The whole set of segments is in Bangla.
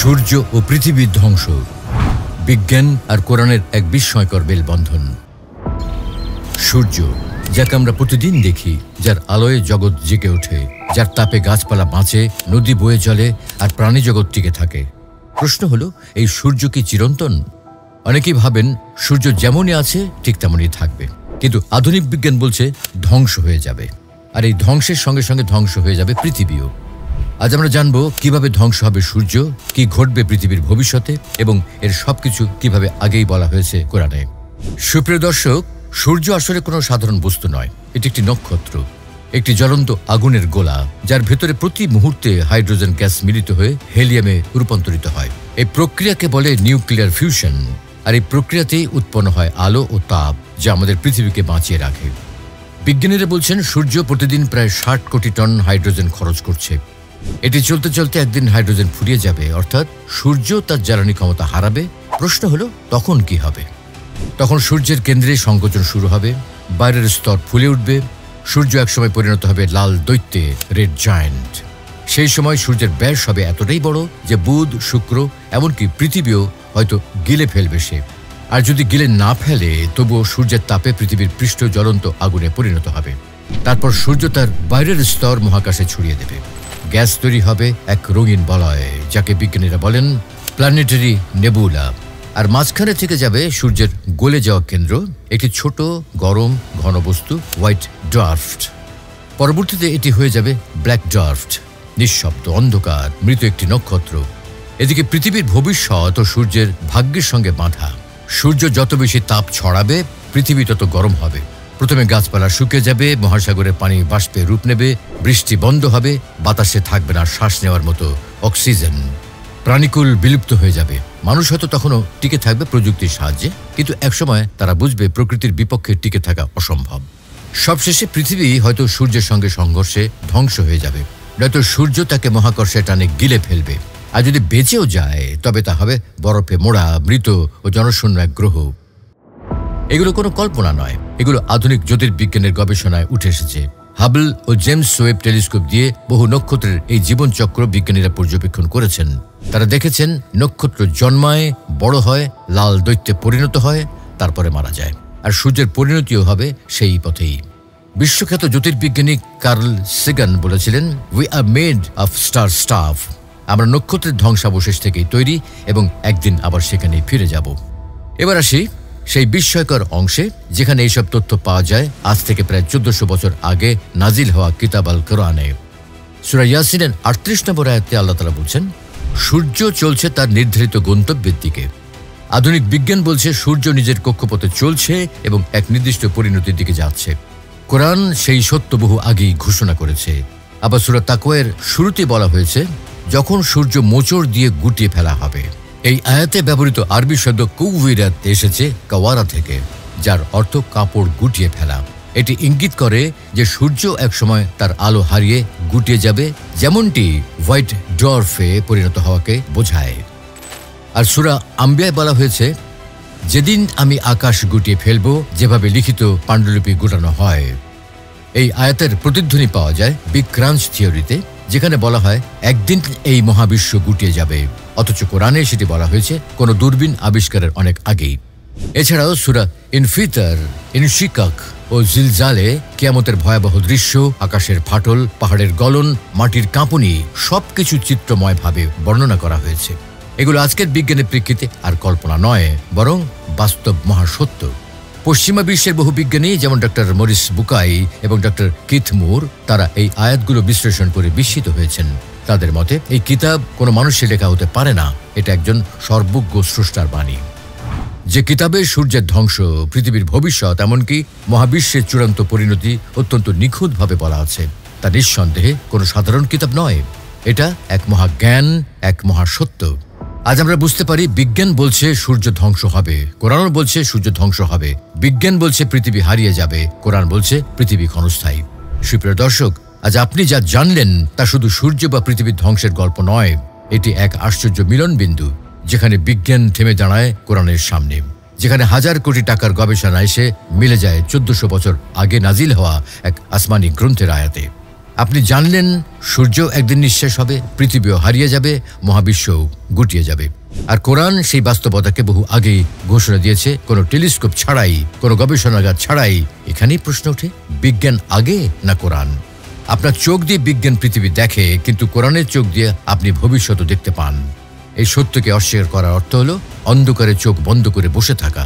সূর্য ও পৃথিবীর ধ্বংস, বিজ্ঞান আর কোরআনের এক বিস্ময়কর মেলবন্ধন। সূর্য, যাকে আমরা প্রতিদিন দেখি, যার আলোয় জগৎ জেগে ওঠে, যার তাপে গাছপালা বাঁচে, নদী বয়ে চলে আর প্রাণী জগৎ টিকে থাকে। প্রশ্ন হলো, এই সূর্য কি চিরন্তন? অনেকেই ভাবেন সূর্য যেমনই আছে ঠিক তেমনই থাকবে, কিন্তু আধুনিক বিজ্ঞান বলছে ধ্বংস হয়ে যাবে, আর এই ধ্বংসের সঙ্গে সঙ্গে ধ্বংস হয়ে যাবে পৃথিবীও। আজ আমরা জানবো কিভাবে ধ্বংস হবে সূর্য, কি ঘটবে পৃথিবীর ভবিষ্যতে, এবং এর সবকিছু কিভাবে আগেই বলা হয়েছে কোরআনে। সুপ্রিয় দর্শক, সূর্য আসলে কোনো সাধারণ বস্তু নয়। এটি একটি নক্ষত্র, একটি জ্বলন্ত আগুনের গোলা, যার ভেতরে প্রতি মুহূর্তে হাইড্রোজেন গ্যাস মিলিত হয়ে হেলিয়ামে রূপান্তরিত হয়। এই প্রক্রিয়াকে বলে নিউক্লিয়ার ফিউশন, আর এই প্রক্রিয়াতেই উৎপন্ন হয় আলো ও তাপ, যা আমাদের পৃথিবীকে বাঁচিয়ে রাখে। বিজ্ঞানীরা বলছেন সূর্য প্রতিদিন প্রায় ৬০ কোটি টন হাইড্রোজেন খরচ করছে। এটি চলতে চলতে একদিন হাইড্রোজেন ফুরিয়ে যাবে, অর্থাৎ সূর্য তার জ্বালানি ক্ষমতা হারাবে। প্রশ্ন হলো, তখন কি হবে? তখন সূর্যের কেন্দ্রে সংকোচন শুরু হবে, বাইরের স্তর ফুলে উঠবে, সূর্য একসময় পরিণত হবে লাল দৈত্যে, রেড জায়ান্ট। সেই সময় সূর্যের ব্যাস হবে এতটাই বড় যে বুধ, শুক্র, এমনকি পৃথিবীও হয়তো গিলে ফেলবে সে। আর যদি গিলে না ফেলে, তবুও সূর্যের তাপে পৃথিবীর পৃষ্ঠ জ্বলন্ত আগুনে পরিণত হবে। তারপর সূর্য তার বাইরের স্তর মহাকাশে ছড়িয়ে দেবে। গ্যাস তৈরি হবে এক রঙিন বলয়, যাকে বিজ্ঞানীরা বলেন প্ল্যানেটারি নেবুলা। আর মাঝখানে থেকে যাবে সূর্যের গলে যাওয়া কেন্দ্র, একটি ছোট গরম ঘন বস্তু, হোয়াইট ডোয়ার্ফ। পরবর্তীতে এটি হয়ে যাবে ব্ল্যাক ডোয়ার্ফ, নিঃশব্দ অন্ধকার মৃত একটি নক্ষত্র। এদিকে পৃথিবীর ভবিষ্যৎ ও সূর্যের ভাগ্যের সঙ্গে বাঁধা। সূর্য যত বেশি তাপ ছড়াবে, পৃথিবী তত গরম হবে। প্রথমে গাছপালা শুকিয়ে যাবে, মহাসাগরের পানি বাষ্পে রূপ নেবে, বৃষ্টি বন্ধ হবে, বাতাসে থাকবে না শ্বাস নেওয়ার মতো অক্সিজেন। প্রাণীকুল বিলুপ্ত হয়ে যাবে। মানুষ হয়তো তখনও টিকে থাকবে প্রযুক্তির সাহায্যে, কিন্তু একসময় তারা বুঝবে প্রকৃতির বিপক্ষে টিকে থাকা অসম্ভব। সবশেষে পৃথিবী হয়তো সূর্যের সঙ্গে সংঘর্ষে ধ্বংস হয়ে যাবে, নয়তো সূর্য তাকে মহাকর্ষে টানে গিলে ফেলবে। আর যদি বেঁচেও যায়, তবে তা হবে বরফে মোড়া, মৃত ও জনশূন্য এক গ্রহ। এগুলো কোনো কল্পনা নয়, এগুলো আধুনিক জ্যোতির্বিজ্ঞানের গবেষণায় উঠে এসেছে। হাবল ও জেমস ওয়েব টেলিস্কোপ দিয়ে বহু নক্ষত্রের এই জীবনচক্র বিজ্ঞানীরা পর্যবেক্ষণ করেছেন। তারা দেখেছেন নক্ষত্র জন্মায়, বড় হয়, লাল দৈত্যে পরিণত হয়, তারপরে মারা যায়। আর সূর্যের পরিণতিও হবে সেই পথেই। বিশ্বখ্যাত জ্যোতির্বিজ্ঞানী কার্ল সেগান বলেছিলেন, we are made of star staff. আমরা নক্ষত্রের ধ্বংসাবশেষ থেকেই তৈরি, এবং একদিন আবার সেখানেই ফিরে যাব। এবার আসি সেই বিস্ময়কর অংশে, যেখানে এইসব তথ্য পাওয়া যায় আজ থেকে প্রায় ১৪০০ বছর আগে নাজিল হওয়া কিতাব আল কোরআনে। সূরা ইয়াসিনের ৩৮ নম্বর আয়াতে আল্লাহ তাআলা বলছেন, সূর্য চলছে তার নির্ধারিত গন্তব্যের দিকে। আধুনিক বিজ্ঞান বলছে সূর্য নিজের কক্ষপথে চলছে এবং এক নির্দিষ্ট পরিণতির দিকে যাচ্ছে। কোরআন সেই সত্য বহু আগেই ঘোষণা করেছে। আবার সূরা তাকওয়ার শুরুতে বলা হয়েছে, যখন সূর্য মোচড় দিয়ে গুটিয়ে ফেলা হবে। এই আয়াতে ব্যবহৃত আরবি শব্দ কুওয়িরাত এসেছে কাওয়ারা থেকে, যার অর্থ কাপড় গুটিয়ে ফেলা। এটি ইঙ্গিত করে যে সূর্য একসময় তার আলো হারিয়ে গুটিয়ে যাবে, যেমনটি হোয়াইট ডোয়ার্ফে পরিণত হওয়াকে বোঝায়। আর সূরা আম্বিয়ায় বলা হয়েছে, যেদিন আমি আকাশ গুটিয়ে ফেলব, যেভাবে লিখিত পাণ্ডুলিপি গুটানো হয়। এই আয়াতের প্রতিধ্বনি পাওয়া যায় বিগ ক্রাঞ্চ থিওরিতে, যেখানে বলা হয় একদিন এই মহাবিশ্ব গুটিয়ে যাবে, অথচ কোরআনে সেটি বলা হয়েছে কোনো দূরবীন আবিষ্কারের অনেক আগেই। এছাড়াও সূরা ইনফিতার, ইনশিকাক ও জিলজালে কিয়ামতের ভয়াবহ দৃশ্য, আকাশের ফাটল, পাহাড়ের গলন, মাটির কাঁপুনি, সবকিছু চিত্রময়ভাবে বর্ণনা করা হয়েছে। এগুলো আজকের বিজ্ঞানের প্রেক্ষিতে আর কল্পনা নয়, বরং বাস্তব মহাসত্য। পশ্চিমা বিশ্বের বহু বিজ্ঞানী, যেমন ডক্টর মরিস বুকাই এবং ডক্টর কিথ মুর, তারা এই আয়াতগুলো বিশ্লেষণ করে বিস্মিত হয়েছেন। তাদের মতে এই কিতাব কোনো মানুষের লেখা হতে পারে না, এটা একজন সর্বজ্ঞ স্রষ্টার বাণী। যে কিতাবে সূর্যের ধ্বংস, পৃথিবীর ভবিষ্যৎ, এমনকি মহাবিশ্বের চূড়ান্ত পরিণতি অত্যন্ত নিখুঁতভাবে বলা আছে, তা নিঃসন্দেহে কোনো সাধারণ কিতাব নয়। এটা এক মহাজ্ঞান, এক মহাসত্য। আজ আমরা বুঝতে পারি বিজ্ঞান বলছে সূর্য ধ্বংস হবে, কোরআন বলছে সূর্য ধ্বংস হবে। বিজ্ঞান বলছে পৃথিবী হারিয়ে যাবে, কোরআন বলছে পৃথিবী ক্ষণস্থায়ী। সুপ্রিয় দর্শক, আজ আপনি যা জানলেন তা শুধু সূর্য বা পৃথিবীর ধ্বংসের গল্প নয়, এটি এক আশ্চর্য মিলনবিন্দু, যেখানে বিজ্ঞান থেমে দাঁড়ায় কোরআনের সামনে, যেখানে হাজার কোটি টাকার গবেষণা এসে মিলে যায় ১৪০০ বছর আগে নাজিল হওয়া এক আসমানি গ্রন্থের আয়াতে। আপনি জানলেন সূর্য একদিন নিঃশেষ হবে, পৃথিবীও হারিয়ে যাবে, মহাবিশ্বও গুটিয়ে যাবে। আর কোরআন সেই বাস্তবতাকে বহু আগেই ঘোষণা দিয়েছে, কোনো টেলিস্কোপ ছাড়াই, কোনো গবেষণাগার ছাড়াই। এখানেই প্রশ্ন ওঠে, বিজ্ঞান আগে না কোরআন? আপনার চোখ দিয়ে বিজ্ঞান পৃথিবী দেখে, কিন্তু কোরআনের চোখ দিয়ে আপনি ভবিষ্যৎও দেখতে পান। এই সত্যকে অস্বীকার করার অর্থ হলো অন্ধকারে চোখ বন্ধ করে বসে থাকা।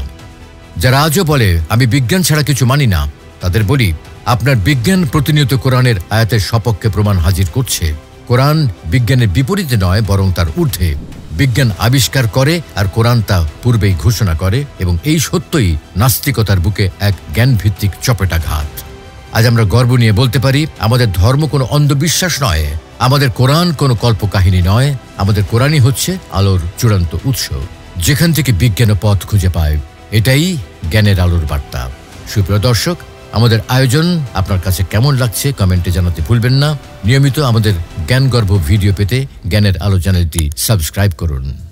যারা আজও বলে আমি বিজ্ঞান ছাড়া কিছু মানি না, তাদের বলি, আপনার বিজ্ঞান প্রতিনিয়ত কোরআনের আয়াতের সপক্ষে প্রমাণ হাজির করছে। কোরআন বিজ্ঞানের বিপরীতে নয়, বরং তার ঊর্ধ্বে। বিজ্ঞান আবিষ্কার করে আর কোরআন তা পূর্বেই ঘোষণা করে, এবং এই সত্যই নাস্তিকতার বুকে এক জ্ঞানভিত্তিক চপেটাঘাত। আজ আমরা গর্ব নিয়ে বলতে পারি, আমাদের ধর্ম কোনো অন্ধবিশ্বাস নয়, আমাদের কোরআন কোনো কল্পকাহিনী নয়, আমাদের কোরআনই হচ্ছে আলোর চূড়ান্ত উৎস, যেখান থেকে বিজ্ঞান পথ খুঁজে পায়। এটাই জ্ঞানের আলোর বার্তা। সুপ্রিয় দর্শক, আমাদের আয়োজন আপনার কাছে কেমন লাগছে কমেন্টে জানাতে ভুলবেন না। নিয়মিত আমাদের জ্ঞানগর্ভ ভিডিও পেতে জ্ঞানের আলো চ্যানেলটি সাবস্ক্রাইব করুন।